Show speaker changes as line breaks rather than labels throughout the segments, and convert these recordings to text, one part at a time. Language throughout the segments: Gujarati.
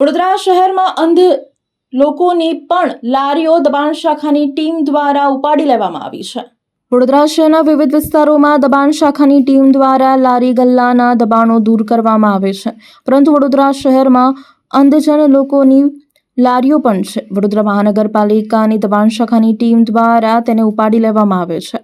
વડોદરા શહેરમાં અંધ લોકોની પણ લારીઓ દબાણ શાખાની ટીમ દ્વારા ઉપાડી લેવામાં આવી છે। વડોદરા શહેરના વિવિધ વિસ્તારોમાં દબાણ શાખાની ટીમ દ્વારા લારી ગલ્લાના દબાણો દૂર કરવામાં આવે છે, પરંતુ વડોદરા શહેરમાં અંધજન લોકોની લારીઓ પણ છે। વડોદરા મહાનગરપાલિકાની દબાણ શાખાની ટીમ દ્વારા તેને ઉપાડી લેવામાં આવે છે,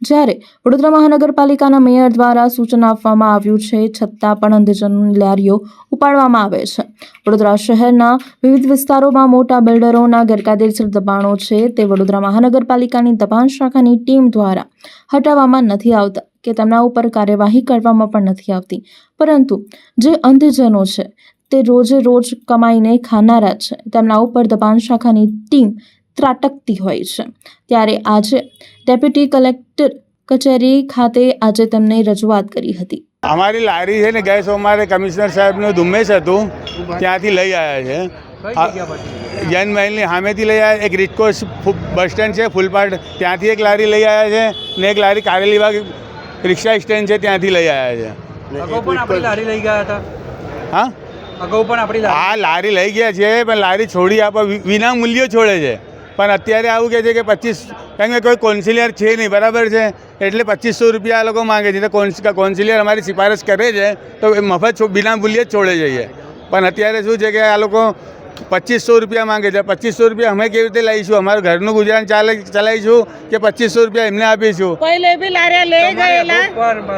જ્યારે વડોદરા મહાનગરપાલિકાના મેયર દ્વારા સૂચન આપવામાં આવ્યું છે, છતાં પણ અંધજનોની લારીઓ ઉપાડવામાં આવે છે। વડોદરા શહેરના વિવિધ વિસ્તારોમાં મોટા બિલ્ડરોના ગેરકાયદેસર દબાણો છે, તે વડોદરા મહાનગરપાલિકાની દબાણ શાખાની ટીમ દ્વારા હટાવવામાં નથી આવતા કે તેમના ઉપર કાર્યવાહી કરવામાં પણ નથી આવતી, પરંતુ જે અંધજનો છે તે રોજે રોજ કમાઈને ખાનારા છે, તેમના ઉપર દબાણ શાખાની ટીમ ત્રાટકતી હોય છે। ત્યારે આજે ડેપ્યુટી કલેક્ટર કચેરી ખાતે આજે તેમને રજૂઆત કરી હતી।
અમારી લારી છે ને ગયા સોમવારે કમિશનર સાહેબનું ઝુંબેશ હતું, ત્યાંથી લઈ આવ્યા છે। જૈન મહેલની સામેથી લઈ આવ્યા, એક રિટકો બસ સ્ટેન્ડ છે ફૂલપાડ, ત્યાંથી એક લારી લઈ આવ્યા છે ને એક લારી કારેલીબાગ રિક્ષા સ્ટેન્ડ છે ત્યાંથી લઈ આવ્યા છે।
અગાઉ પણ આપણી લારી લઈ ગયા હતા।
હા,
અગાઉ પણ આપણી
લારી લઈ ગયા છે, પણ લારી છોડી આપવા વિના મૂલ્યો છોડે છે। પણ અત્યારે આવું કહે છે કે 25, કારણ કે કોઈ કાઉન્સિલર છે નહીં, બરાબર છે, એટલે 2500 રૂપિયા આ લોકો માંગે છે। તો કાઉન્સિલર અમારી સિફારિશ કરે છે તો મફત વિના મૂલ્યે જ છોડે છે, પણ અત્યારે શું છે કે આ લોકો 2500 રૂપિયા માંગે છે। 2500 રૂપિયા અમે કેવી રીતે લઈશું? અમારું ઘરનું ગુજરાન ચલાવીશું કે 2500 રૂપિયા એમને આપીશું?
पहले भी लारे ले गए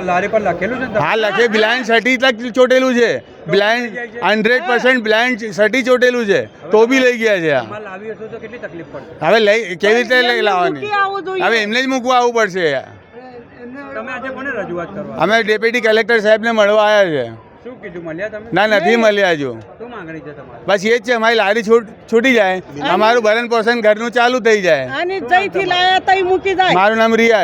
લારી પર લખેલું છે ને?
હા, લખે બ્લાઇન્ડ સર્ટી તક ચોટેલું છે, બ્લાઇન્ડ 100% બ્લાઇન્ડ સર્ટી ચોટેલું છે, તો બી લઈ ગયા છે।
માલ લાવી હશે તો કેટલી તકલીફ પડશે?
હવે લઈ કેવી રીતે લઈ લાવવાની? હવે એમને જ મૂકવા આવવું પડશે।
તમે આજે કોને રજૂઆત કરવા?
અમે ડેપ્યુટી કલેક્ટર સાહેબને મળવા આવ્યા છે।
શું કીધું? મળ્યા તમે?
ના, નથી મળ્યા હજુ।
શું માંગણી છે તમારી?
બસ એ જ છે, અમારી લારી છૂટી જાય, અમારું ભરણ પોષણ ઘરનું ચાલુ થઈ જાય।
आणि जैથી લાયા તઈ મૂકી જાય।
મારું નામ રિયા।